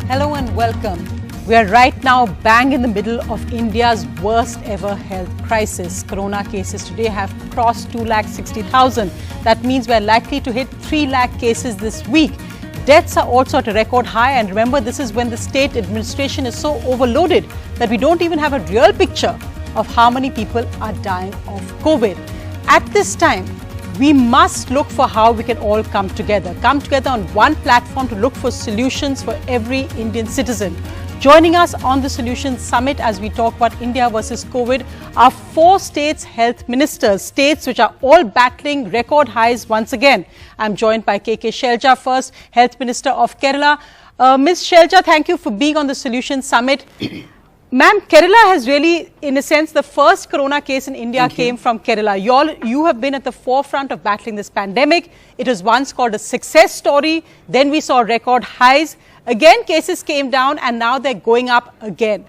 Hello and welcome. We are right now bang in the middle of India's worst ever health crisis. Corona cases today have crossed 260,000. That means we are likely to hit 3 lakh cases this week. Deaths are also at a record high, and remember, this is when the state administration is so overloaded that we don't even have a real picture of how many people are dying of COVID. At this time, we must look for how we can all come together on one platform to look for solutions for every Indian citizen. Joining us on the Solutions Summit as we talk about India versus COVID are 4 states' health ministers, states which are all battling record highs once again. I'm joined by KK Shelja first, Health Minister of Kerala. Ms. Shelja, thank you for being on the Solutions Summit. Ma'am, Kerala has really, in a sense, the first corona case in India came from Kerala. You have been at the forefront of battling this pandemic. It was once called a success story. Then we saw record highs. Again, cases came down and now they're going up again.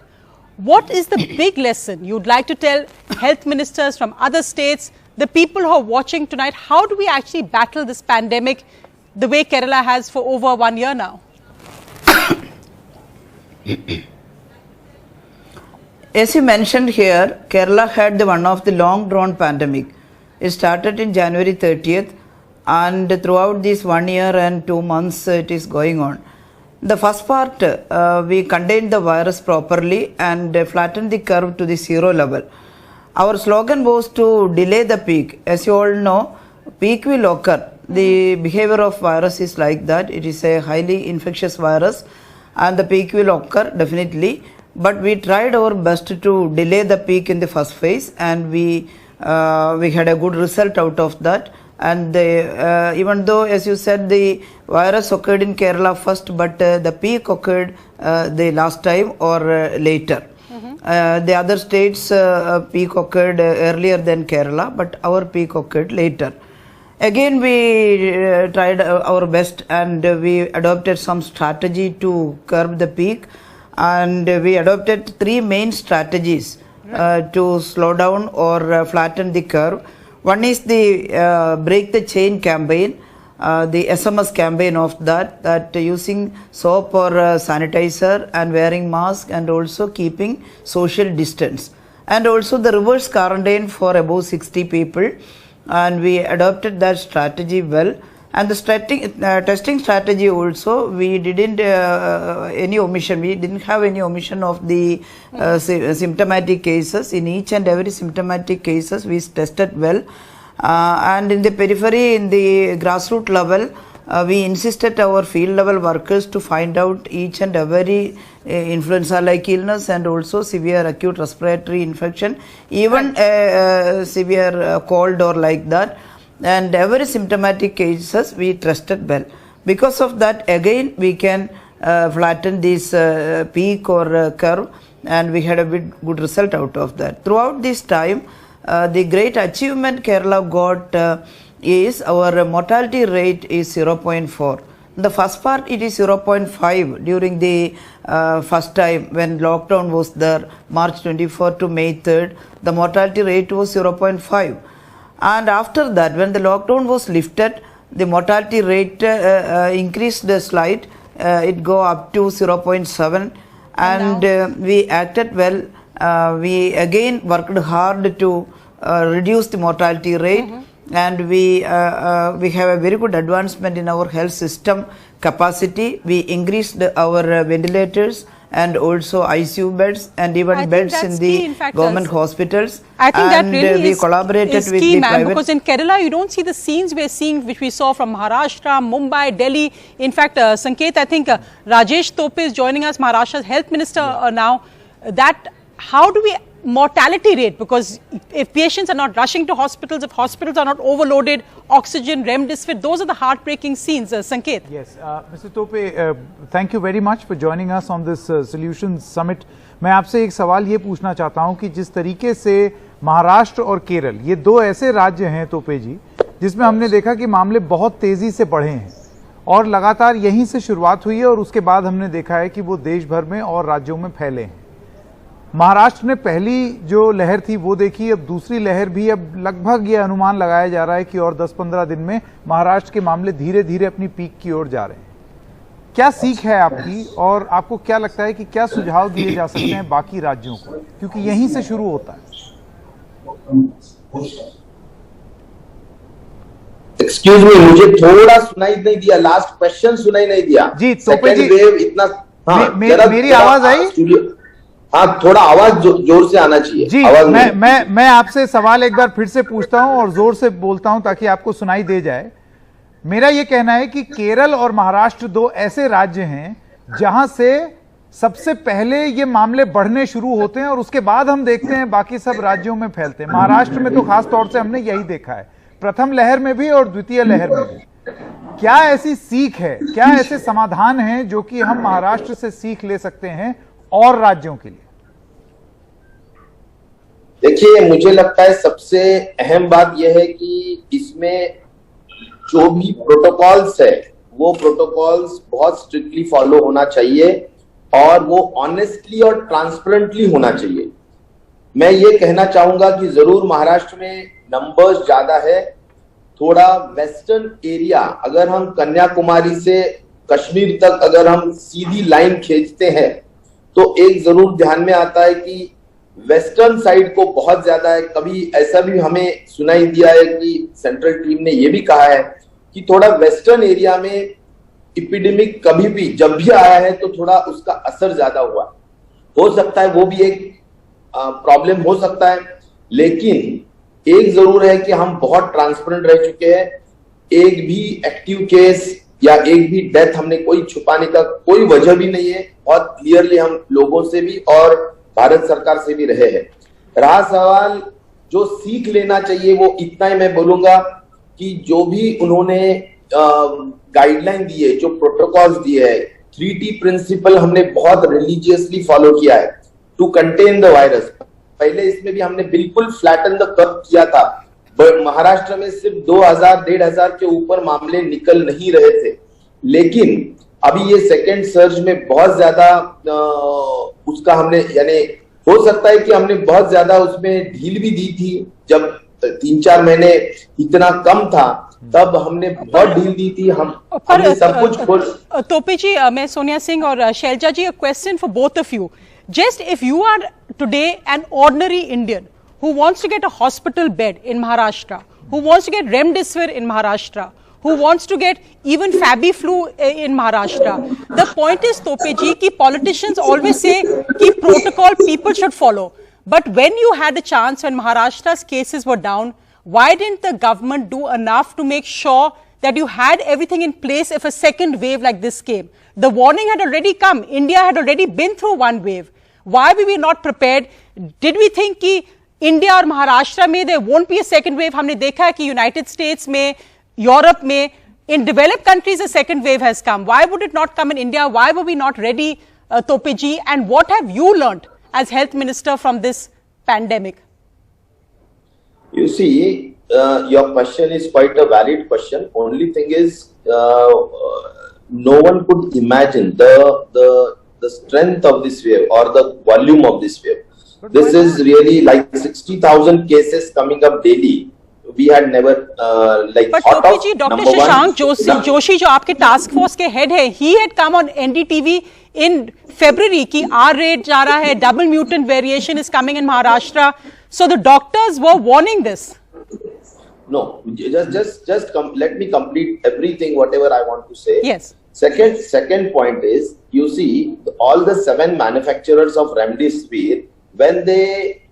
What is the big lesson you'd like to tell health ministers from other states, the people who are watching tonight? How do we actually battle this pandemic the way Kerala has for over 1 year now? As you mentioned here, Kerala had one of the long-drawn pandemic. It started in January 30th, and throughout this 1 year and 2 months it is going on. The first part, we contained the virus properly and flattened the curve to the 0 level. Our slogan was to delay the peak. As you all know, peak will occur. The behavior of virus is like that. It is a highly infectious virus and the peak will occur definitely. But we tried our best to delay the peak in the first phase, and we had a good result out of that. And even though, as you said, the virus occurred in Kerala first, but the peak occurred the last time or later. The other states' peak occurred earlier than Kerala, but our peak occurred later. Again, we tried our best, and we adopted some strategy to curb the peak. And we adopted 3 main strategies to slow down or flatten the curve. One is the break the chain campaign, the SMS campaign of that using soap or sanitizer and wearing mask and also keeping social distance. And also the reverse quarantine for above 60 people. And we adopted that strategy well. And the testing strategy also, we didn't any omission. We didn't have any omission of the symptomatic cases. In each and every symptomatic cases, we tested well. And in the periphery, in the grassroots level, we insisted our field level workers to find out each and every influenza-like illness and also severe acute respiratory infection, even severe cold or like that. And every symptomatic cases we tested well. Because of that, again we can flatten this peak or curve, and we had a good result out of that. Throughout this time, the great achievement Kerala got is our mortality rate is 0.4. The first part it is 0.5 during the first time when lockdown was there, March 24 to May 3rd, the mortality rate was 0.5. And after that, when the lockdown was lifted, the mortality rate increased slight. It go up to 0.7, and we acted well. We again worked hard to reduce the mortality rate, and we have a very good advancement in our health system capacity. We increased our ventilators and also ICU beds and even beds in the government hospitals. I think that really we collaborated with key, the ma'am, because in Kerala you don't see the scenes we're seeing, which we saw from Maharashtra, Mumbai, Delhi. In fact, Sanket, I think Rajesh Tope is joining us, Maharashtra's health minister now. How do we mortality rate, because if patients are not rushing to hospitals, if hospitals are not overloaded, oxygen, remdesivir, those are the heartbreaking scenes. Sanket. Yes, Mr. Tope, thank you very much for joining us on this Solutions Summit. मैं आपसे एक सवाल ये पूछना चाहता हूँ कि जिस तरीके से महाराष्ट्र और केरल, ये 2 ऐसे राज्य हैं तोपे जी, जिसमें हमने देखा कि मामले बहुत तेजी से बढ़े हैं और लगातार यहीं से शुरुआत हुई है और उसके बाद हमने देखा है कि वो देश भर में और राज्यों में फैले हैं। महाराष्ट्र ने पहली जो लहर थी वो देखी, अब दूसरी लहर भी, अब लगभग ये अनुमान लगाया जा रहा है कि और 10-15 दिन में महाराष्ट्र के मामले धीरे धीरे अपनी पीक की ओर जा रहे हैं। क्या सीख है आपकी, और आपको क्या लगता है कि क्या सुझाव दिए जा सकते हैं बाकी राज्यों को, क्योंकि यहीं से शुरू होता है? एक्सक्यूज मी, मुझे थोड़ा सुनाई नहीं दिया, लास्ट क्वेश्चन सुनाई नहीं दिया जी। तोपे जी, वेव इतना, हाँ, मेरी आवाज आई? हाँ, थोड़ा आवाज जोर से आना चाहिए जी। मैं आपसे सवाल एक बार फिर से पूछता हूं और जोर से बोलता हूं ताकि आपको सुनाई दे जाए। मेरा यह कहना है कि केरल और महाराष्ट्र दो ऐसे राज्य हैं जहां से सबसे पहले ये मामले बढ़ने शुरू होते हैं और उसके बाद हम देखते हैं बाकी सब राज्यों में फैलते हैं। महाराष्ट्र में तो खास तौर से हमने यही देखा है, प्रथम लहर में भी और द्वितीय लहर में भी। क्या ऐसी सीख है, क्या ऐसे समाधान हैं जो कि हम महाराष्ट्र से सीख ले सकते हैं और राज्यों के लिए? देखिए, मुझे लगता है सबसे अहम बात यह है कि इसमें जो भी प्रोटोकॉल्स है वो प्रोटोकॉल्स बहुत स्ट्रिक्टली फॉलो होना चाहिए और वो ऑनेस्टली और ट्रांसपेरेंटली होना चाहिए। मैं ये कहना चाहूंगा कि जरूर महाराष्ट्र में नंबर्स ज्यादा है, थोड़ा वेस्टर्न एरिया, अगर हम कन्याकुमारी से कश्मीर तक अगर हम सीधी लाइन खींचते हैं तो एक जरूर ध्यान में आता है कि वेस्टर्न साइड को बहुत ज्यादा है। कभी ऐसा भी हमें सुनाई दिया है कि सेंट्रल टीम ने यह भी कहा है कि थोड़ा वेस्टर्न एरिया में एपिडेमिक कभी भी जब भी आया है तो थोड़ा उसका असर ज्यादा हुआ। हो सकता है वो भी एक प्रॉब्लम हो सकता है, लेकिन एक जरूर है कि हम बहुत ट्रांसपेरेंट रह चुके हैं। एक भी एक्टिव केस या एक भी डेथ हमने कोई छुपाने का कोई वजह भी नहीं है। बहुत क्लियरली हम लोगों से भी और भारत सरकार से भी रहे हैं। रहा सवाल जो सीख लेना चाहिए, वो इतना ही मैं बोलूंगा कि जो भी उन्होंने गाइडलाइन दी है, जो प्रोटोकॉल्स दिए है, 3T प्रिंसिपल हमने बहुत रिलीजियसली फॉलो किया है टू कंटेन द वायरस। पहले इसमें भी हमने बिल्कुल फ्लैटन द कर्व किया था। महाराष्ट्र में सिर्फ 2000-1500 के ऊपर मामले निकल नहीं रहे थे, लेकिन अभी ये सेकेंड सर्ज में बहुत ज्यादा उसका हमने, यानी हो सकता है कि हमने बहुत ज्यादा उसमें ढील भी दी थी। जब 3-4 महीने इतना कम था तब हमने बहुत ढील दी थी। हमने सब कुछ खोल। तोपे जी, मैं सोनिया सिंह और शैलजा जी, a question for both of you. Just if you are today an ordinary Indian who wants to get a hospital bed in Maharashtra, who wants to get Remdesivir in Maharashtra, who wants to get even Fabiflu in Maharashtra, the point is, Tope ji, ki politicians always say ki protocol people should follow. But when you had a chance, when Maharashtra's cases were down, why didn't the government do enough to make sure that you had everything in place if a second wave like this came? The warning had already come. India had already been through one wave. Why were we not prepared? Did we think कि India और Maharashtra में there won't be a second wave? हमने देखा है कि United States में, Europe में, in developed countries a second wave has come. Why would it not come in India? Why were we not ready, Tope ji? And what have you learnt as health minister from this pandemic? You see, your question is quite a valid question. Only thing is, no one could imagine the strength of this wave or the volume of this wave. This is really like 60,000 cases coming up daily. We had never like but thought Tope of. ji, Dr. Shashank Joshi जो आपके task force के head है, he had come on NDTV in February कि R rate जा रहा है, double mutant variation is coming in Maharashtra. So the doctors were warning this. No, just let me complete everything whatever I want to say. Yes. Second point is, you see, all the 7 manufacturers of Remdesivir, when they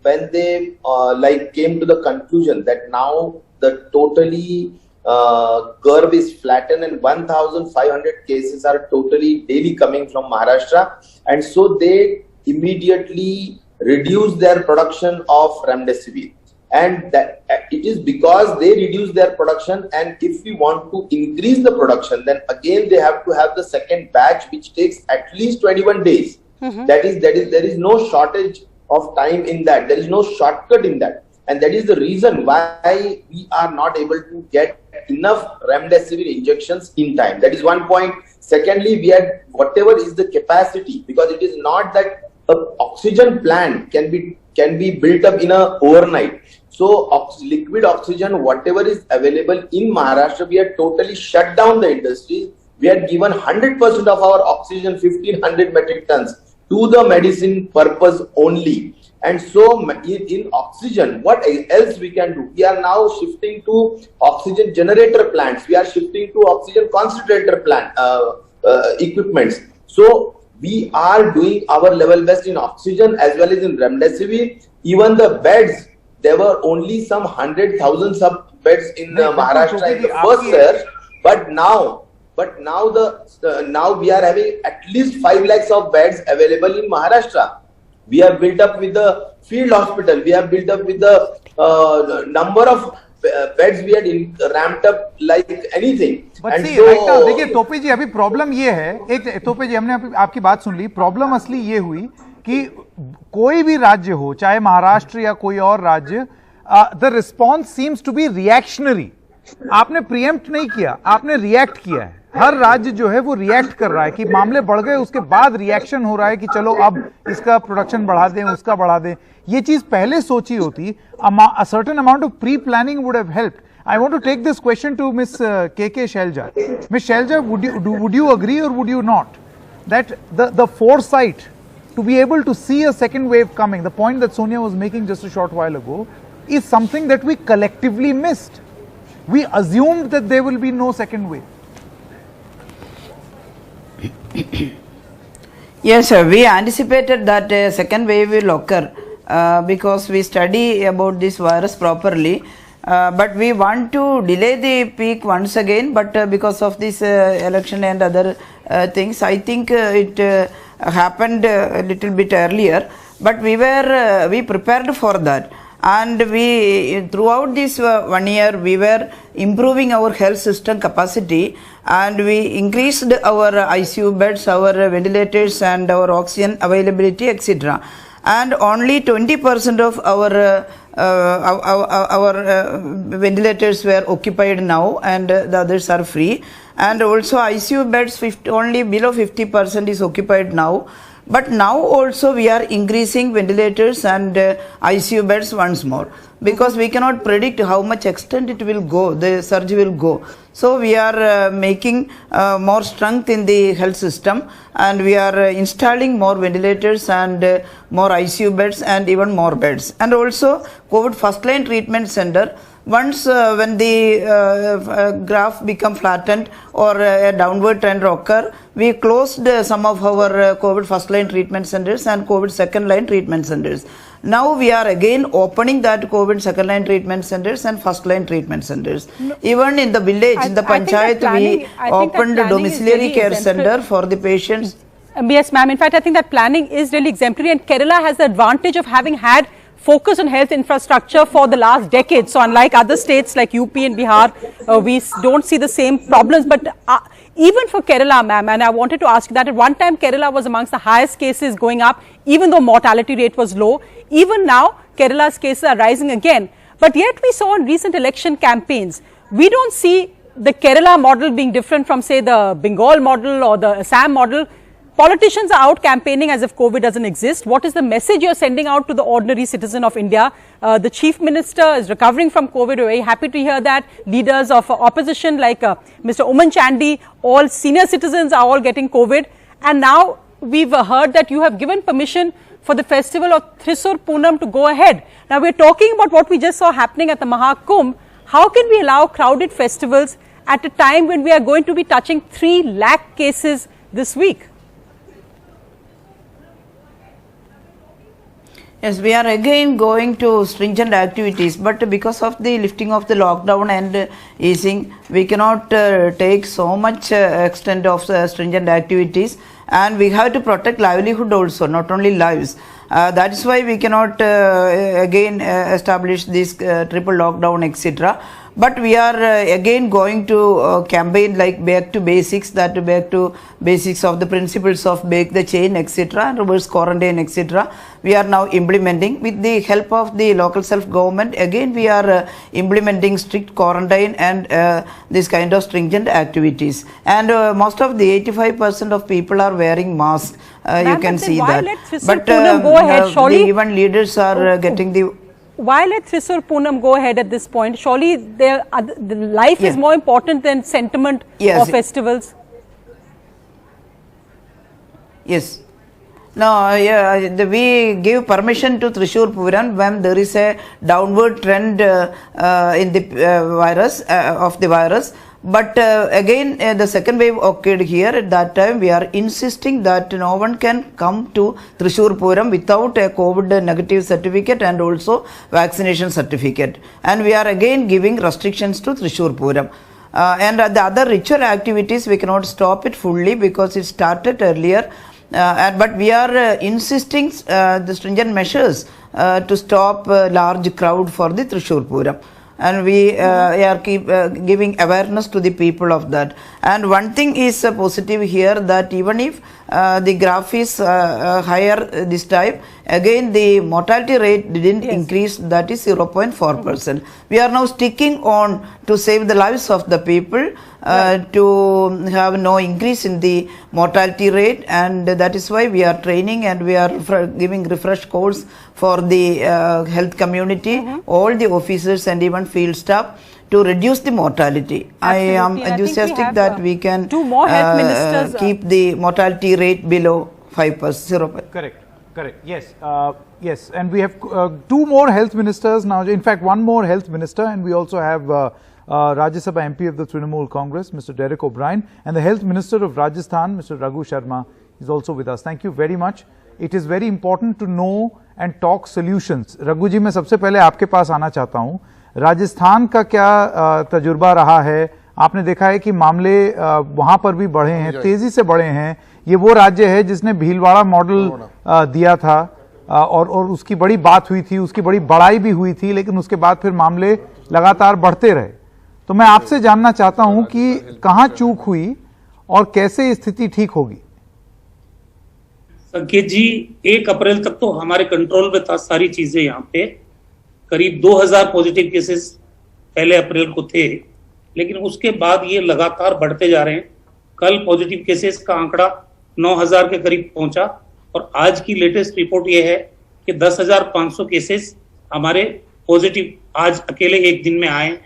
like came to the conclusion that now the totally curve is flattened and 1,500 cases are totally daily coming from Maharashtra, and so they immediately reduced their production of Remdesivir. And that it is because they reduce their production, and if we want to increase the production, then again they have to have the second batch, which takes at least 21 days. There is no shortage of time in that. There is no shortcut in that, and that is the reason why we are not able to get enough Remdesivir injections in time. That is one point. Secondly, we had whatever is the capacity, because it is not that an oxygen plant can be built up in a overnight. So liquid oxygen, whatever is available in Maharashtra, we had totally shut down the industry. we had given 100% of our oxygen, 1500 metric tons, to the medicine purpose only. And so in oxygen, what else we can do? We are now shifting to oxygen generator plants. We are shifting to oxygen concentrator plant equipments. So we are doing our level best in oxygen as well as in remdesivir. Even the beds, there were only some 100,000 sub beds in Maharashtra in the first year, but now we are having at least 5 lakhs of beds available in Maharashtra. We have built up with the field hospital. We have built up with the number of beds we had ramped up like anything. But see, right now, देखिए टोपे जी, अभी problem ये है, एक टोपे जी, हमने आपकी बात सुन ली, problem असली ये हुई कि कोई भी राज्य हो, चाहे महाराष्ट्र या कोई और राज्य, the response seems to be reactionary. आपने प्रीएम्प्ट नहीं किया, आपने रिएक्ट किया है. हर राज्य जो है वो रिएक्ट कर रहा है कि मामले बढ़ गए, उसके बाद रिएक्शन हो रहा है कि चलो अब इसका प्रोडक्शन बढ़ा दें, उसका बढ़ा दें. ये चीज पहले सोची होती, a certain amount of pre-planning would have helped. I want to take this question to Miss K.K. Shailja. Miss Shailja, would you agree or would you not that the foresight to be able to see a second wave coming, the point that Sonia was making just a short while ago, is something that we collectively missed. We assumed that there will be no second wave. Yes, sir. We anticipated that a second wave will occur because we study about this virus properly. But we want to delay the peak once again. But because of this election and other things, I think it happened a little bit earlier. But we prepared for that. And we, throughout this 1 year, we were improving our health system capacity, and we increased our ICU beds, our ventilators and our oxygen availability, etc. And only 20% of our ventilators were occupied now, and the others are free. And also ICU beds, only below 50% is occupied now. But now also we are increasing ventilators and ICU beds once more, because we cannot predict how much extent it will go, the surge will go. So we are making more strength in the health system, and we are installing more ventilators and more ICU beds and even more beds. And also COVID first line treatment center, once when the graph become flattened or a downward trend occur, we closed some of our COVID first line treatment centers and COVID second line treatment centers. Now we are again opening that COVID second line treatment centers and first line treatment centers. No. Even in the village, in the panchayat, we opened a domiciliary care center for the patients. Yes, ma'am. In fact, I think that planning is really exemplary, and Kerala has the advantage of having had focus on health infrastructure for the last decade. So unlike other states like UP and Bihar, we don't see the same problems. But even for Kerala, ma'am, and I wanted to ask you that at one time Kerala was amongst the highest cases going up, even though mortality rate was low. Even now, Kerala's cases are rising again. But yet we saw in recent election campaigns, we don't see the Kerala model being different from, say, the Bengal model or the Assam model. Politicians are out campaigning as if COVID doesn't exist. What is the message you're sending out to the ordinary citizen of India? The Chief Minister is recovering from COVID. We're very happy to hear that. Leaders of opposition like Mr. Oommen Chandy, all senior citizens are all getting COVID. And now we've heard that you have given permission for the festival of Thrissur Poonam to go ahead. Now we're talking about what we just saw happening at the Mahakumbh. How can we allow crowded festivals at a time when we are going to be touching 3 lakh cases this week? Yes, we are again going to stringent activities, but because of the lifting of the lockdown and easing, we cannot take so much extent of stringent activities, and we have to protect livelihood also, not only lives. That is why we cannot again establish this triple lockdown, etc. But we are again going to campaign like back to basics, that back to basics of the principles of break the chain, etc., and reverse quarantine, etc. We are now implementing with the help of the local self-government. Again, we are implementing strict quarantine and this kind of stringent activities. And most of the 85% of people are wearing masks. You can see that. But the even leaders are getting the... Why let Thrissur Poonam go ahead at this point? Surely the life is more important than sentiment or festivals. Yes. No, we give permission to Thrissur Puram when there is a downward trend in the virus of the virus. But again, the second wave occurred here. At that time, we are insisting that no one can come to Thrissur Puram without a COVID negative certificate and also vaccination certificate. And we are again giving restrictions to Thrissur Puram. And the other ritual activities, we cannot stop it fully because it started earlier. But we are insisting the stringent measures to stop large crowd for the Thrissur Puram, and we are giving awareness to the people of that. And one thing is positive here, that even if the graph is higher this time, again the mortality rate didn't increase, that is 0.4%. We are now sticking on to save the lives of the people, to have no increase in the mortality rate, and that is why we are training and we are giving refresh course for the health community, all the officers and even field staff, to reduce the mortality. Absolutely. I am enthusiastic that we can two more health ministers, keep the mortality rate below 5%. Correct. Yes. And we have two more health ministers now. In fact, one more health minister, and we also have Rajya Sabha MP of the Trinamool Congress, Mr. Derek O'Brien, and the Health Minister of Rajasthan, Mr. Raghu Sharma, is also with us. Thank you very much. It is very important to know and talk solutions. Raghu जी, मैं सबसे पहले आपके पास आना चाहता हूं। राजस्थान का क्या तजुर्बा रहा है? आपने देखा है कि मामले वहां पर भी बढ़े हैं, तेजी से बढ़े हैं। ये वो राज्य है जिसने भीलवाड़ा मॉडल दिया था और उसकी बड़ी बात हुई थी, उसकी बड़ी बड़ाई भी हुई थी, लेकिन उसके बाद फिर मामले लगातार बढ़ते रहे। तो मैं आपसे जानना चाहता हूं कि कहां चूक हुई और कैसे स्थिति ठीक होगी? संकेत जी, 1 अप्रैल तक तो हमारे कंट्रोल में था सारी चीजें। यहाँ पे करीब 2000 पॉजिटिव केसेस पहले अप्रैल को थे, लेकिन उसके बाद ये लगातार बढ़ते जा रहे हैं। कल पॉजिटिव केसेस का आंकड़ा 9000 के करीब पहुंचा और आज की लेटेस्ट रिपोर्ट ये है कि 10,500 केसेस हमारे पॉजिटिव आज अकेले एक दिन में आए।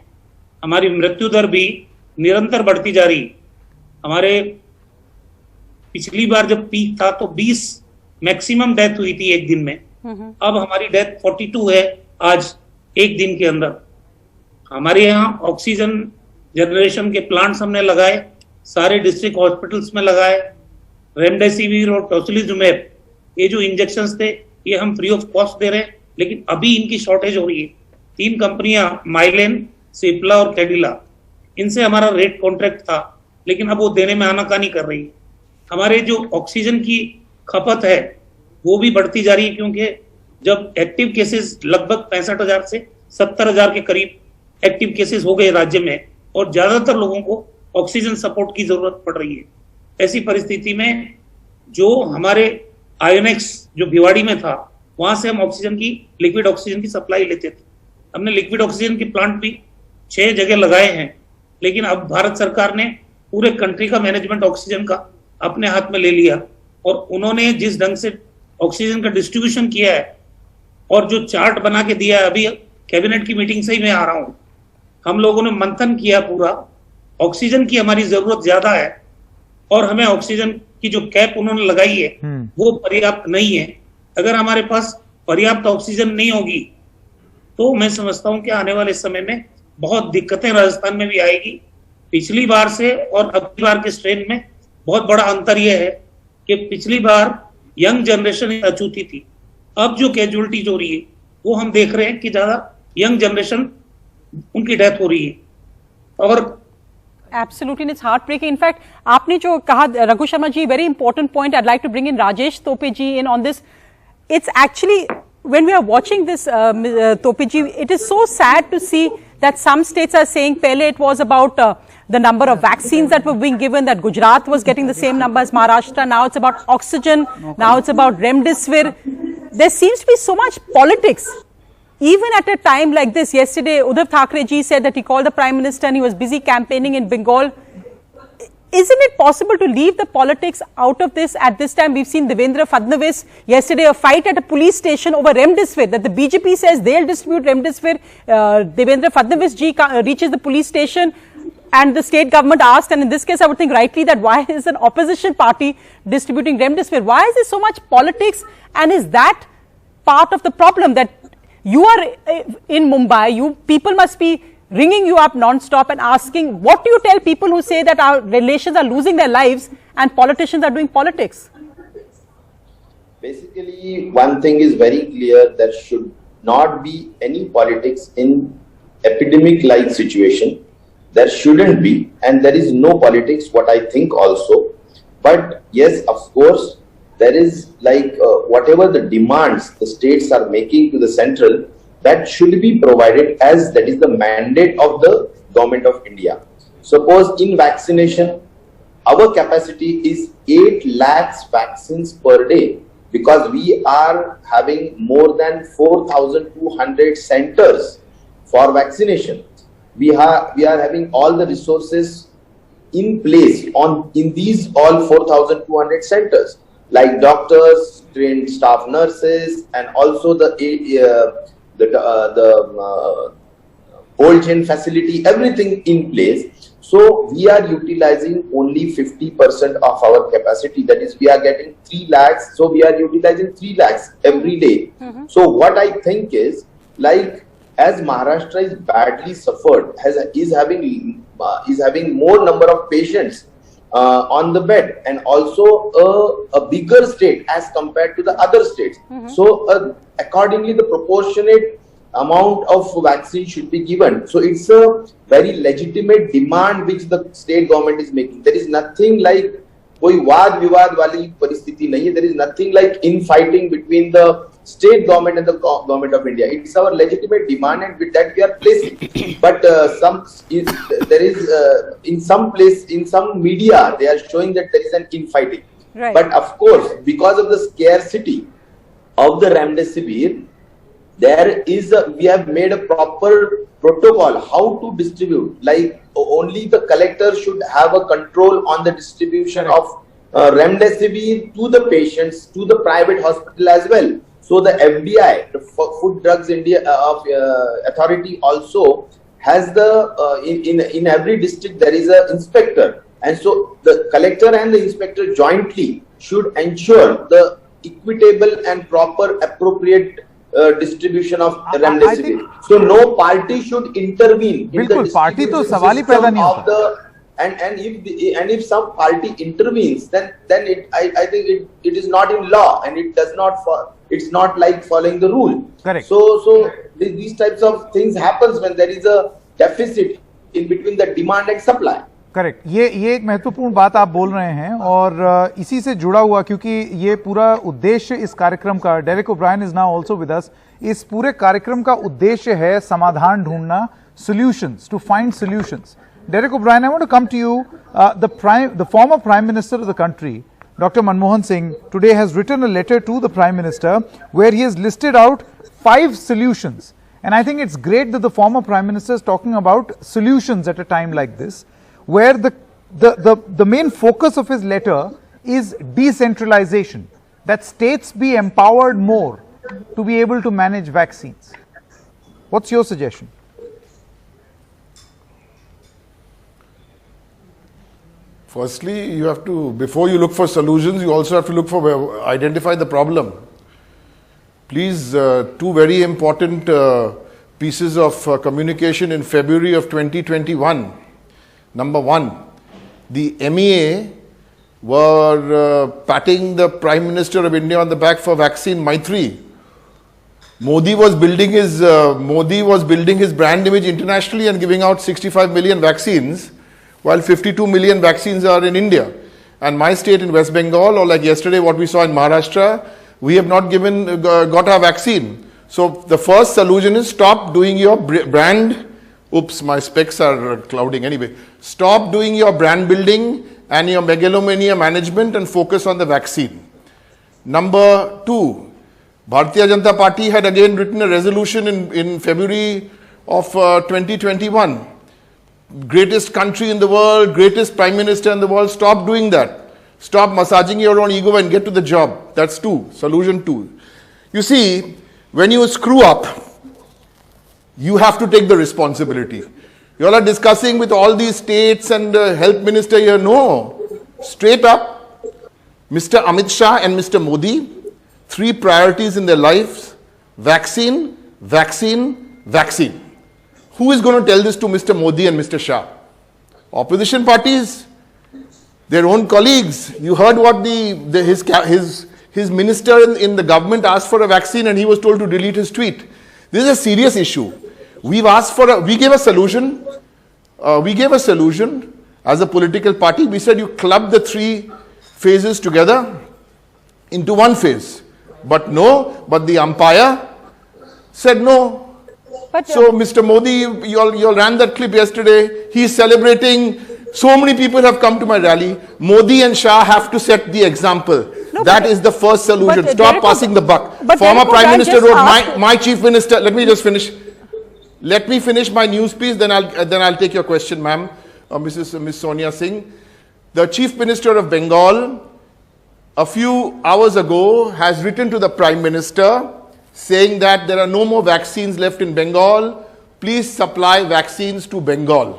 हमारी मृत्यु दर भी निरंतर बढ़ती जा रही। हमारे पिछली बार जब पीक था तो 20 मैक्सिमम डेथ हुई थी एक दिन में, अब हमारी डेथ 42 है आज एक दिन के अंदर। हमारे यहाँ ऑक्सीजन जनरेशन के प्लांट्स हमने लगाए, सारे डिस्ट्रिक्ट हॉस्पिटल्स में लगाए। रेमडेसिविर और टोसिलिजुमेब, ये जो इंजेक्शंस थे, ये हम फ्री ऑफ कॉस्ट दे रहे हैं, लेकिन अभी इनकी शॉर्टेज हो रही है। 3 कंपनियां, माइलेन, सिप्ला और कैडिला, इनसे हमारा रेट कॉन्ट्रैक्ट था, लेकिन अब वो देने में आनाकानी कर रही है। हमारे जो ऑक्सीजन की खपत है वो भी बढ़ती जा रही है, क्योंकि जब एक्टिव केसेस लगभग 65,000 से 70,000 के करीब एक्टिव केसेस हो गए राज्य में और ज्यादातर लोगों को ऑक्सीजन सपोर्ट की जरूरत पड़ रही है। ऐसी परिस्थिति में जो हमारे आयोनेक्स जो भिवाड़ी में था, वहां से हम ऑक्सीजन की, लिक्विड ऑक्सीजन की सप्लाई लेते थे। हमने लिक्विड ऑक्सीजन के प्लांट भी 6 जगह लगाए हैं, लेकिन अब भारत सरकार ने पूरे कंट्री का मैनेजमेंट ऑक्सीजन का अपने हाथ में ले लिया और उन्होंने जिस ढंग से ऑक्सीजन का डिस्ट्रीब्यूशन किया है और जो चार्ट बना के दिया है, अभी कैबिनेट की मीटिंग से ही मैं आ रहा हूं, हम लोगों ने मंथन किया पूरा। ऑक्सीजन की हमारी जरूरत ज्यादा है और हमें ऑक्सीजन की जो कैप उन्होंने लगाई है वो पर्याप्त नहीं है। अगर हमारे पास पर्याप्त ऑक्सीजन नहीं होगी तो मैं समझता हूं कि आने वाले समय में बहुत दिक्कतें राजस्थान में भी आएगी। पिछली बार से और अब की बार के स्ट्रेन में बहुत बड़ा अंतर यह है कि पिछली बार यंग जनरेशन अछूती थी, अब जो कैजुअलिटीज हो रही है वो हम देख रहे हैं कि ज्यादा यंग जनरेशन उनकी डेथ हो रही है। और Absolutely, and it's heartbreaking. In fact, आपने जो कहा Raghu Sharma ji, very important point. I'd like to bring in Rajesh Tope ji in on this. It's actually, when we are watching this, Tope ji, it is so sad to see that some states are saying, pehle it was about the number of vaccines that were being given, that Gujarat was getting the same number as Maharashtra. Now it's about oxygen. Now it's about remdesivir. There seems to be so much politics. Even at a time like this, yesterday, Uddhav Thackeray ji said that he called the Prime Minister and he was busy campaigning in Bengal. Isn't it possible to leave the politics out of this at this time? We've seen Devendra Fadnavis yesterday, a fight at a police station over remdesivir, that the BJP says they'll distribute remdesivir. Devendra Fadnavis ji reaches the police station. and the state government asked, and in this case I would think rightly, that why is an opposition party distributing remdesivir? Why is there so much politics, and is that part of the problem, that you are in Mumbai, people must be ringing you up non-stop and asking, what do you tell people who say that our relations are losing their lives and politicians are doing politics? Basically, one thing is very clear, there should not be any politics in epidemic-like situation. There shouldn't be, and there is no politics, what I think also. But yes, of course, there is like whatever the demands the states are making to the central, that should be provided, as that is the mandate of the government of India. Suppose in vaccination, our capacity is 8 lakhs vaccines per day, because we are having more than 4,200 centers for vaccination. We are having all the resources in place in these all 4,200 centers, like doctors, trained staff nurses, and also the cold chain facility, everything in place. So we are utilizing only 50% of our capacity. That is, we are getting 3 lakhs. So we are utilizing 3 lakhs every day. So what I think is, like, as Maharashtra is badly suffered, is having more number of patients on the bed, and also a bigger state as compared to the other states. So accordingly, the proportionate amount of vaccine should be given. So it's a very legitimate demand which the state government is making. There is nothing like koi vaad vivad wali paristhiti nahi hai. There is nothing like infighting between the state government and the government of India. It's our legitimate demand, and with that we are placing. But in some media they are showing that there is an infighting. Right. But of course, because of the scarcity of the remdesivir, we have made a proper protocol how to distribute. Like, only the collector should have a control on the distribution of remdesivir to the patients, to the private hospital as well. So the FDI, the Food Drugs India Authority, also has in every district there is an inspector, and so the collector and the inspector jointly should ensure the equitable and proper appropriate distribution of remdesivir. So no party should intervene in the distribution system of the. And if some party intervenes, then I think it is not in law, and it does not it's not like following the rule. Correct. So these types of things happens when there is a deficit in between the demand and supply. Correct, ये एक महत्वपूर्ण बात आप बोल रहे हैं, और इसी से जुड़ा हुआ, क्योंकि ये पूरा उद्देश्य इस कार्यक्रम का, Derek O'Brien is now also with us, इस पूरे कार्यक्रम का उद्देश्य है समाधान ढूंढना, solutions, to find solutions. Derek O'Brien, I want to come to you. The former Prime Minister of the country, Dr. Manmohan Singh, today has written a letter to the Prime Minister where he has listed out 5 solutions. And I think it's great that the former Prime Minister is talking about solutions at a time like this, where the main focus of his letter is decentralization, that states be empowered more to be able to manage vaccines. What's your suggestion? Firstly, you have to, before you look for solutions, you also have to look for, identify the problem. Please, 2 very important pieces of communication in February of 2021. Number 1, the MEA were patting the Prime Minister of India on the back for vaccine Maitri. Modi was building his brand image internationally and giving out 65 million vaccines, while 52 million vaccines are in India. And my state in West Bengal, or like yesterday what we saw in Maharashtra, we have not got our vaccine. So the first solution is stop doing your brand. Oops, my specs are clouding anyway. Stop doing your brand building and your megalomania management and focus on the vaccine. Number 2, Bharatiya Janata Party had again written a resolution in February of 2021. Greatest country in the world, greatest Prime Minister in the world, stop doing that. Stop massaging your own ego and get to the job. That's 2, solution 2. You see, when you screw up, you have to take the responsibility. You all are discussing with all these states and health minister here. No. Straight up, Mr. Amit Shah and Mr. Modi, 3 priorities in their lives: vaccine, vaccine, vaccine. Who is going to tell this to Mr. Modi and Mr. Shah? Opposition parties, their own colleagues. You heard what his minister in the government asked for a vaccine and he was told to delete his tweet. This is a serious issue. We gave a solution. We gave a solution as a political party. We said you club the 3 phases together into one phase. But no, but the umpire said no. But, so Mr. Modi, you all ran that clip yesterday. He's celebrating. So many people have come to my rally. Modi and Shah have to set the example. No, that is the first solution. Stop passing the buck. Former Derek Prime O'Brien Minister just wrote, my chief minister, let me just finish. Let me finish my news piece, then I'll take your question, ma'am, Miss Sonia Singh. The Chief Minister of Bengal, a few hours ago, has written to the Prime Minister saying that there are no more vaccines left in Bengal. Please supply vaccines to Bengal.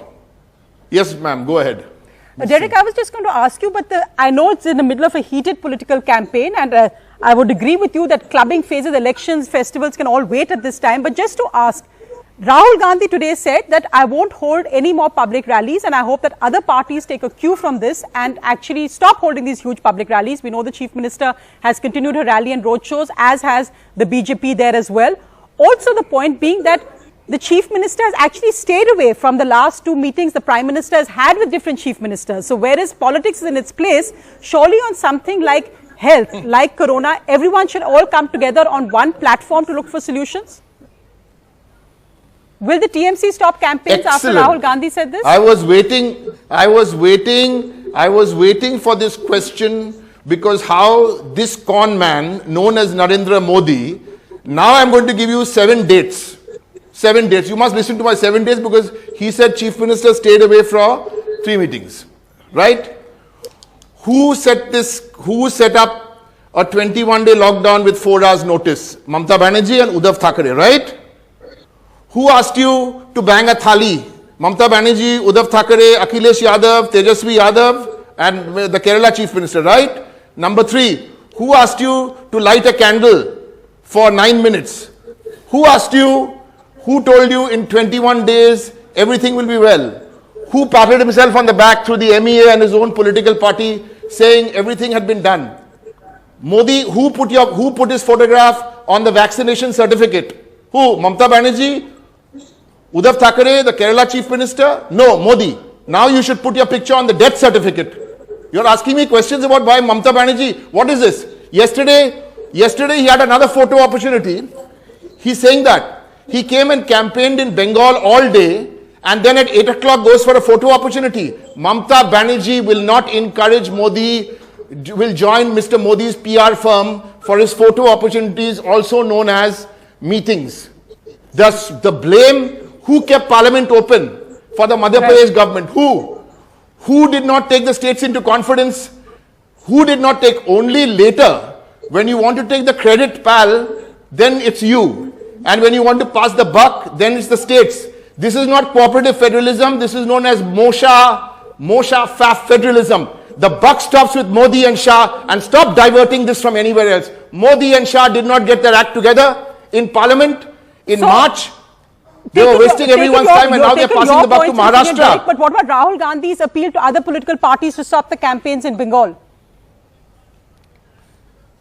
Yes, ma'am, go ahead. Derek, I was just going to ask you, but I know it's in the middle of a heated political campaign, and I would agree with you that clubbing phases, elections, festivals can all wait at this time. But just to ask, Rahul Gandhi today said that I won't hold any more public rallies, and I hope that other parties take a cue from this and actually stop holding these huge public rallies. We know the Chief Minister has continued her rally and roadshows, as has the BJP there as well. Also, the point being that the Chief Minister has actually stayed away from the last 2 meetings the Prime Minister has had with different Chief Ministers. So whereas politics is in its place, surely on something like health, like Corona, everyone should all come together on one platform to look for solutions? Will the TMC stop campaigns after Rahul Gandhi said this? I was waiting for this question, because how this con man known as Narendra Modi, now I'm going to give you 7 dates. 7 dates. You must listen to my 7 days, because he said Chief Minister stayed away from 3 meetings. Right? Who set up a 21-day lockdown with 4 hours notice? Mamata Banerjee and Uddhav Thackeray, right? Who asked you to bang a thali? Mamata Banerjee, Uddhav Thackeray, Akhilesh Yadav, Tejasvi Yadav, and the Kerala Chief Minister, right? Number 3, who asked you to light a candle for 9 minutes? Who asked you, who told you in 21 days everything will be well? Who patted himself on the back through the MEA and his own political party saying everything had been done? Modi, who put his photograph on the vaccination certificate? Who? Mamata Banerjee? Uddhav Thackeray, the Kerala Chief Minister? No, Modi. Now you should put your picture on the death certificate. You're asking me questions about why Mamata Banerjee. What is this? Yesterday he had another photo opportunity. He's saying that he came and campaigned in Bengal all day, and then at 8 o'clock goes for a photo opportunity. Mamata Banerjee will not encourage Modi, will join Mr. Modi's PR firm for his photo opportunities, also known as meetings. Thus, the blame, who kept Parliament open for the Madhya Pradesh government? Who did not take the states into confidence? Who did not take? Only later, when you want to take the credit, pal, then it's you. And when you want to pass the buck, then it's the states. This is not cooperative federalism. This is known as Mosha federalism. The buck stops with Modi and Shah, and stop diverting this from anywhere else. Modi and Shah did not get their act together in Parliament in March. They were wasting everyone's time, and now they're passing the buck to Maharashtra. But what about Rahul Gandhi's appeal to other political parties to stop the campaigns in Bengal?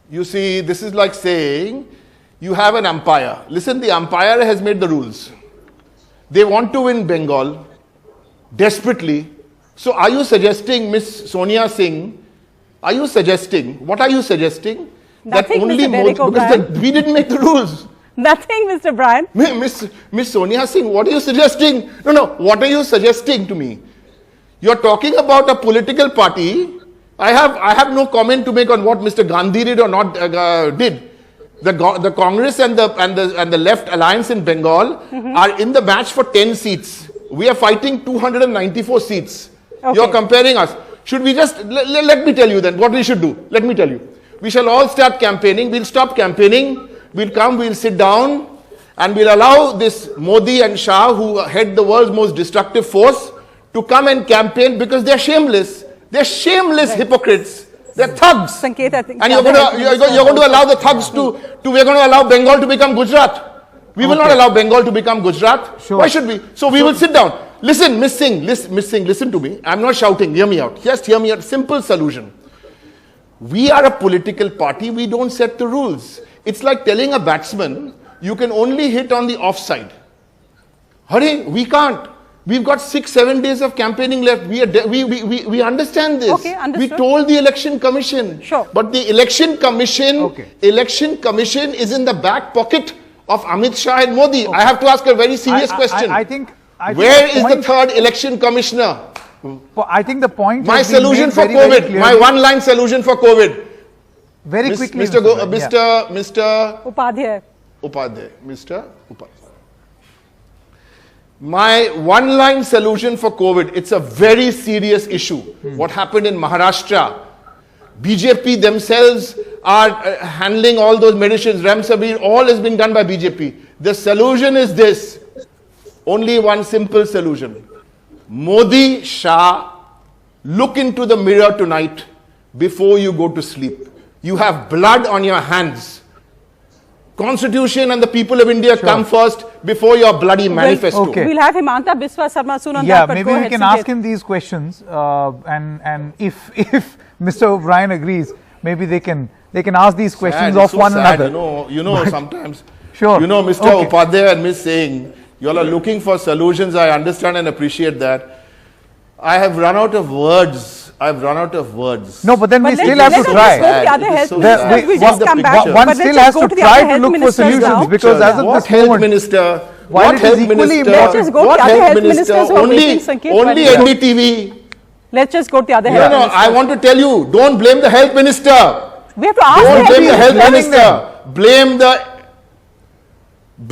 You see, this is like saying you have an umpire. Listen, the umpire has made the rules. They want to win Bengal desperately. So are you suggesting, Miss Sonia Singh, what are you suggesting? Nothing, that only Mr. Derek O'Brien. we didn't make the rules. Nothing, Mr. Bryan. Miss Sonia Singh, what are you suggesting? No, what are you suggesting to me? You're talking about a political party. I have no comment to make on what Mr. Gandhi did or not did. The Congress and the left alliance in Bengal are in the match for 10 seats. We are fighting 294 seats. Okay. You're comparing us. Should we just, let me tell you then what we should do. Let me tell you. We shall all start campaigning. We'll stop campaigning. We'll come, we'll sit down, and we'll allow this Modi and Shah, who head the world's most destructive force, to come and campaign because they're shameless. They're shameless hypocrites. They're thugs. Sanket, I think. And you're going to allow the thugs we're going to allow Bengal to become Gujarat. We will not allow Bengal to become Gujarat. Sure. Why should we? So we will sit down. Listen, Miss Singh, listen to me. I'm not shouting. Hear me out. Just hear me out. Simple solution. We are a political party. We don't set the rules. It's like telling a batsman, you can only hit on the offside. Hurry, we can't. We've got 6-7 days of campaigning left. We understand this. Okay, understood. We told the election commission. Sure. But the election commission is in the back pocket of Amit Shah and Modi. I have to ask a very serious question. I think where is the third election commissioner? I think the point. My has been solution made for very, very COVID. clearly. My one-line solution for COVID. Very quickly, Mr. Upadhyay. Upadhyay. My one-line solution for COVID, it's a very serious issue. What happened in Maharashtra? BJP themselves are handling all those medicines, Remdesivir, all is being done by BJP. The solution is this. Only one simple solution. Modi, Shah, look into the mirror tonight before you go to sleep. You have blood on your hands. Constitution and the people of India come first before your bloody manifesto. Okay. We'll have Himanta Biswa Sarma soon on Yeah, that. But maybe go we ahead, can Sanket. ask him these questions, and if Mr. O'Brien agrees, maybe they can ask these questions Sad, of it's so one sad, another. You know, sometimes. Sure. You know, Mr. Okay. Upadhyay and Ms. Singh, you all are looking for solutions. I understand and appreciate that. I have run out of words. No, but then we still have to try. Go to the other health So ministers. sad. We'll What's just the come back. picture? One But let's still just has go to to the try other to health look for ministers solutions now. because as of What this health moment, minister? While What it is health equally minister? important- Let's just go to What the other health health minister? ministers who are waiting, Sanket, Only while- NDTV. Let's just go to the other No, health no, ministers. I want to tell you, don't blame the health minister. We have to ask Don't blame the health blaming minister.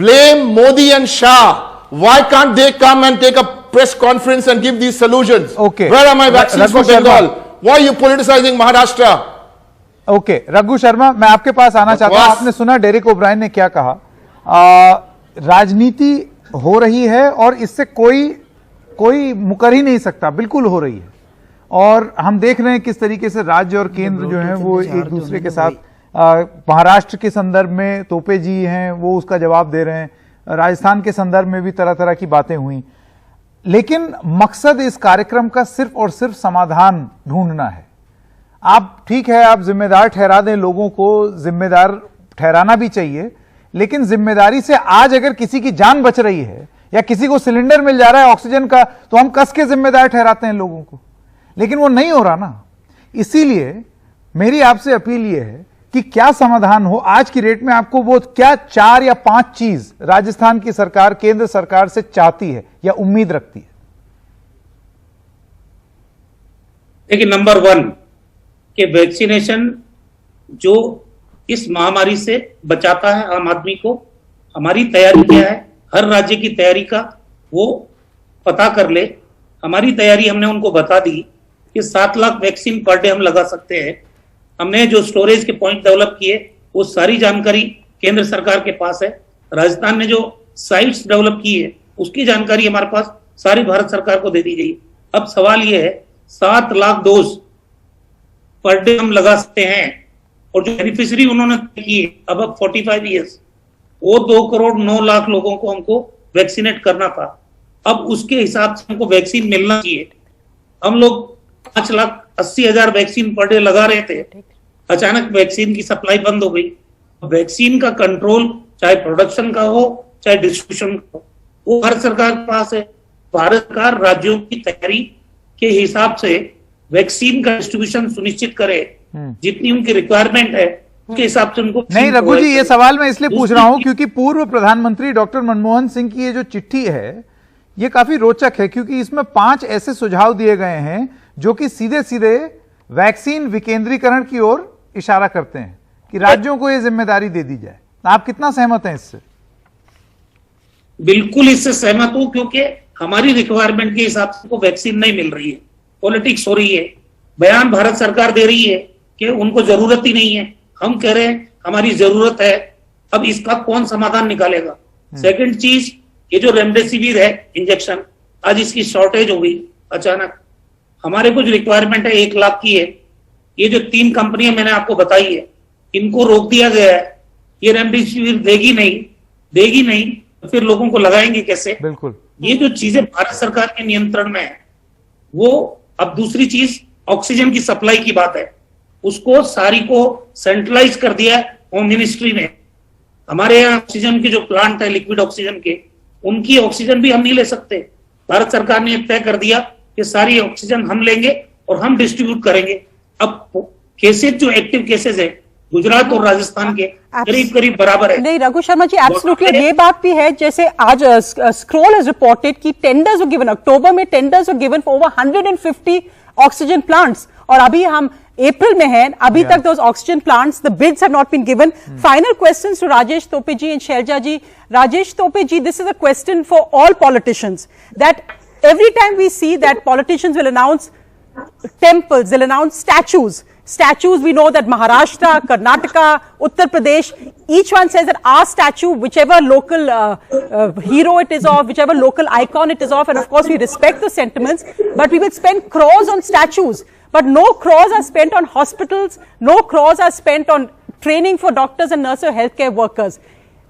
Blame Modi and Shah. Why can't they come and take a press conference and give these solutions? Okay. Where are my vaccines Raghu for Bengal? Sharma. Why are you politicizing Maharashtra? Okay Raghu Sharma, मैं आपके पास आना चाहता हूं। बकवास। आपने सुना Derek O'Brien ने क्या कहा? राजनीति हो रही है और इससे कोई मुकर ही नहीं सकता, बिल्कुल हो रही है। और हम देख रहे हैं किस तरीके से राज्य और केंद्र जो है वो एक दूसरे के साथ, महाराष्ट्र के संदर्भ में तोपे जी हैं वो उसका जवाब दे रहे हैं, राजस्थान के संदर्भ में भी तरह तरह की बातें हुई। लेकिन मकसद इस कार्यक्रम का सिर्फ और सिर्फ समाधान ढूंढना है। आप ठीक है, आप जिम्मेदार ठहरा दें, लोगों को जिम्मेदार ठहराना भी चाहिए, लेकिन जिम्मेदारी से आज अगर किसी की जान बच रही है या किसी को सिलेंडर मिल जा रहा है ऑक्सीजन का, तो हम कस के जिम्मेदार ठहराते हैं लोगों को, लेकिन वो नहीं हो रहा ना। इसीलिए मेरी आपसे अपील यह है कि क्या समाधान हो आज की डेट में। आपको वो क्या 4 या 5 चीज राजस्थान की सरकार केंद्र सरकार से चाहती है या उम्मीद रखती है? देखिए, नंबर 1 कि वैक्सीनेशन जो इस महामारी से बचाता है आम आदमी को, हमारी तैयारी क्या है, हर राज्य की तैयारी का वो पता कर ले। हमारी तैयारी हमने उनको बता दी कि 7 लाख वैक्सीन पर डे हम लगा सकते हैं। हमने जो स्टोरेज के पॉइंट डेवलप किए वो सारी जानकारी केंद्र सरकार के पास है। राजस्थान ने जो साइट्स डेवलप की है उसकी जानकारी हमारे पास सारी भारत सरकार को दे दी गई। अब सवाल ये है, 7 लाख डोज पर डे हम लगा सकते हैं, और जो बेनिफिशियरी उन्होंने की अब 45 ईयर्स, वो 2 करोड़ 9 लाख लोगों को हमको वैक्सीनेट करना था। अब उसके हिसाब से हमको वैक्सीन मिलना चाहिए। हम लोग 5,80,000 वैक्सीन पर डे लगा रहे थे, अचानक वैक्सीन की सप्लाई बंद हो गई। वैक्सीन का कंट्रोल चाहे प्रोडक्शन का हो चाहे डिस्ट्रीब्यूशन का हो, वो भारत सरकार के पास है। भारत सरकार राज्यों की तैयारी के हिसाब से वैक्सीन का डिस्ट्रीब्यूशन सुनिश्चित करे, जितनी उनकी रिक्वायरमेंट है उसके हिसाब से उनको। नहीं रघु जी, ये सवाल मैं इसलिए पूछ रहा हूं क्योंकि पूर्व प्रधानमंत्री डॉक्टर मनमोहन सिंह की ये जो चिट्ठी है ये काफी रोचक है, क्योंकि इसमें 5 ऐसे सुझाव दिए गए हैं जो कि सीधे सीधे वैक्सीन विकेंद्रीकरण की ओर इशारा करते हैं कि राज्यों को यह जिम्मेदारी दे दी जाए। आप कितना सहमत हैं इससे? बिल्कुल इससे सहमत हूं, क्योंकि हमारी रिक्वायरमेंट के हिसाब से वैक्सीन नहीं मिल रही है, पॉलिटिक्स हो रही है। बयान भारत सरकार दे रही है कि उनको जरूरत ही नहीं है, हम कह रहे हैं हमारी जरूरत है। अब इसका कौन समाधान निकालेगा? सेकंड चीज, ये जो रेमडेसिविर है इंजेक्शन, आज इसकी शॉर्टेज हो गई अचानक। हमारे कुछ रिक्वायरमेंट है 1 लाख की है, ये जो 3 कंपनियां मैंने आपको बताई है इनको रोक दिया गया है। ये रेमडेसिविर देगी नहीं तो फिर लोगों को लगाएंगे कैसे? बिल्कुल, ये जो चीजें भारत सरकार के नियंत्रण में है वो। अब दूसरी चीज ऑक्सीजन की सप्लाई की बात है, उसको सारी को सेंट्रलाइज कर दिया है होम मिनिस्ट्री ने। हमारे यहाँ ऑक्सीजन के जो प्लांट है लिक्विड ऑक्सीजन के, उनकी ऑक्सीजन भी हम नहीं ले सकते। भारत सरकार ने तय कर दिया कि सारी ऑक्सीजन हम लेंगे और हम डिस्ट्रीब्यूट करेंगे। अब केसेस जो एक्टिव केसेस है गुजरात और राजस्थान के करीब बराबर है। नहीं रघु शर्मा जी, एब्सोल्युटली। और ये बात भी है, जैसे आज स्क्रॉल हैज रिपोर्टेड कि टेंडर्स वर गिवन, अक्टूबर में tenders were given for over 150 oxygen plants, और अभी हम अप्रैल में हैं, अभी तक those oxygen plants, the bids have not been given. Final questions to Rajesh Tope ji and Shailja ji. Rajesh Tope ji, this is a question for all politicians, that every time we see that politicians will announce temples, they'll announce statues. Statues, we know that Maharashtra, Karnataka, Uttar Pradesh, each one says that our statue, whichever local hero it is of, whichever local icon it is of, and of course we respect the sentiments, but we will spend crores on statues. But no crores are spent on hospitals, no crores are spent on training for doctors and nurses or healthcare workers.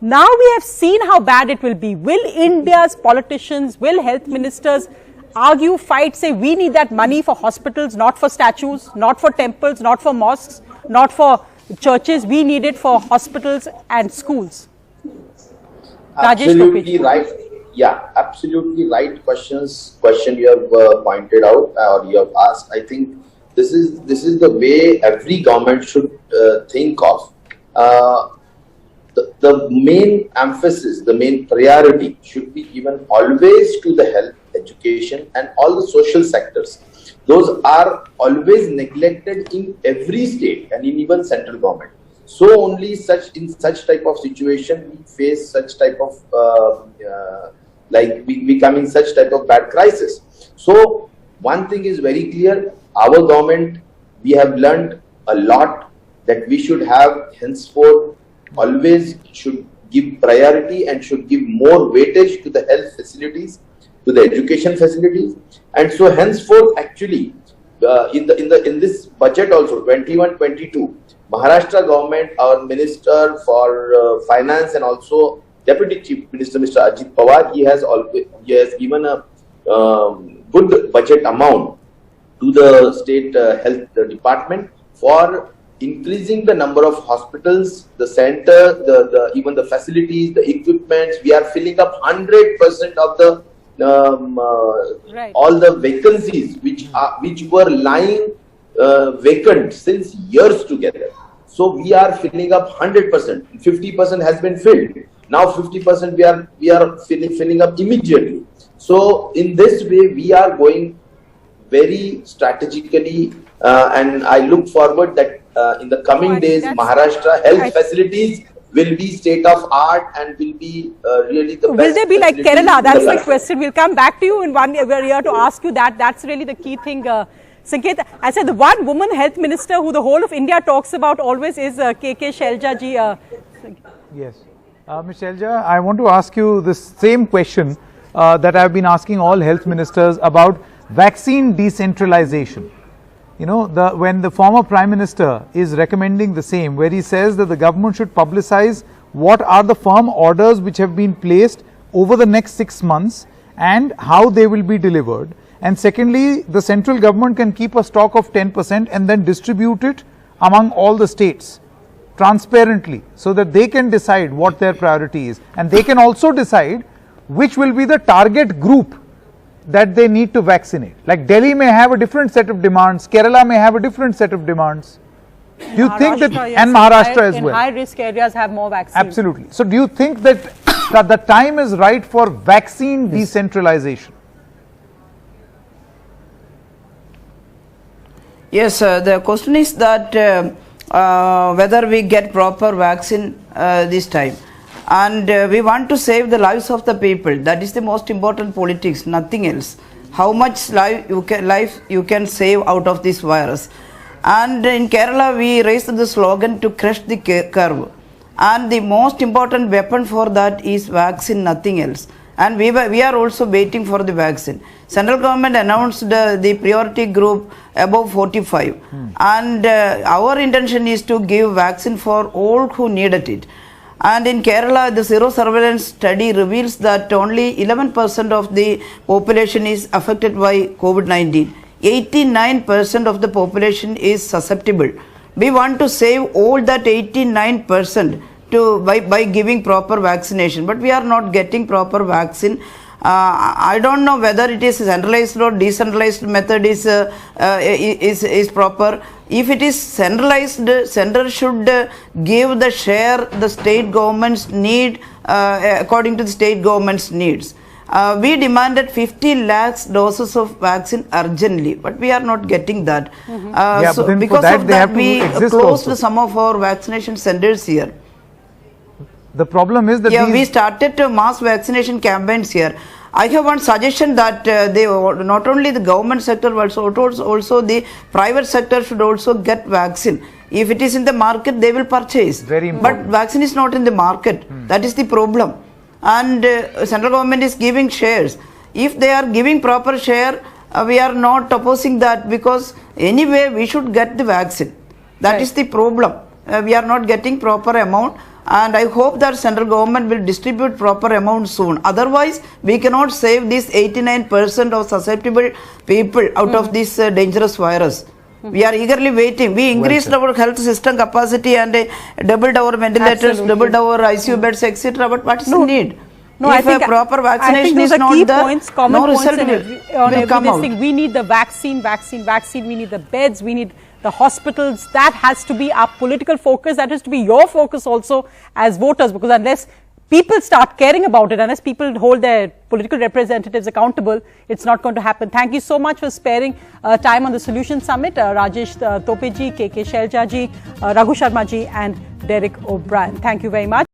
Now we have seen how bad it will be. Will India's politicians, will health ministers argue, fight, say we need that money for hospitals, not for statues, not for temples, not for mosques, not for churches. We need it for hospitals and schools. Absolutely right. Yeah, absolutely right question you have pointed out or you have asked. I think this is the way every government should think of. The main emphasis, the main priority should be given always to the health, education and all the social sectors. Those are always neglected in every state and in even central government. So only in such type of situation we face such type of we come in such type of bad crisis. So one thing is very clear, our government, we have learned a lot that we should have henceforth always should give priority and should give more weightage to the health facilities, to the education facilities. And so henceforth actually in this budget also 21-22, Maharashtra government, our minister for finance and also Deputy Chief Minister Mr. Ajit Pawar, he has given a good budget amount to the state health department for increasing the number of hospitals, the center, even the facilities, the equipments. We are filling up 100% of the all the vacancies which were lying vacant since years together. So we are filling up 100%. 50% has been filled. Now 50% we are filling up immediately. So in this way we are going very strategically, and I look forward that in the coming days Maharashtra health facilities will be state of art and will be really the best. Will they be like Kerala? That's the question. We'll come back to you in 1 year. We're here to ask you that. That's really the key thing. Sanket, I said the one woman health minister who the whole of India talks about always is KK Shailja ji. Yes. Ms. Shailja, I want to ask you this same question that I've been asking all health ministers about vaccine decentralization. You know, when the former Prime Minister is recommending the same, where he says that the government should publicize what are the firm orders which have been placed over the next 6 months and how they will be delivered. And secondly, the central government can keep a stock of 10% and then distribute it among all the states transparently so that they can decide what their priority is. And they can also decide which will be the target group that they need to vaccinate. Like Delhi may have a different set of demands, Kerala may have a different set of demands. Do you think that, yes, and Maharashtra as in well? High risk areas have more vaccines. Absolutely. So do you think that, that the time is right for vaccine decentralization? Yes, the question is that whether we get proper vaccine this time. And we want to save the lives of the people. That is the most important politics, nothing else. How much life you can save out of this virus. And in Kerala, we raised the slogan to crush the curve. and the most important weapon for that is vaccine, nothing else. And we are also waiting for the vaccine. Central government announced the priority group above 45, and our intention is to give vaccine for all who needed it. And in Kerala, the zero surveillance study reveals that only 11% of the population is affected by COVID-19. 89% of the population is susceptible. We want to save all that 89% by giving proper vaccination, but we are not getting proper vaccine. I don't know whether it is centralized or decentralized method is proper. If it is centralized, center should give the share the state governments need according to the state government's needs. We demanded 50 lakhs doses of vaccine urgently, but we are not getting that. So because of that, we closed some of our vaccination centers here. The problem is that we started mass vaccination campaigns here. I have one suggestion that not only the government sector but also the private sector should also get vaccine. If it is in the market, they will purchase. Very important. But vaccine is not in the market. That is the problem. And central government is giving shares. If they are giving proper share, we are not opposing that, because anyway we should get the vaccine. That is the problem. We are not getting proper amount. And I hope that central government will distribute proper amount soon. Otherwise, we cannot save this 89% of susceptible people out of this dangerous virus. We are eagerly waiting. We increased our health system capacity and doubled our ventilators, doubled our ICU beds, etc. But what is the need? No, if proper vaccination is not there, no result will come out. We need the vaccine. We need the beds. We need the hospitals. That has to be our political focus. That has to be your focus also as voters, because unless people start caring about it, unless people hold their political representatives accountable, it's not going to happen. Thank you so much for sparing time on the Solution Summit. Rajesh Topeji, KK Shelja ji, Raghu Sharma ji and Derek O'Brien. Thank you very much.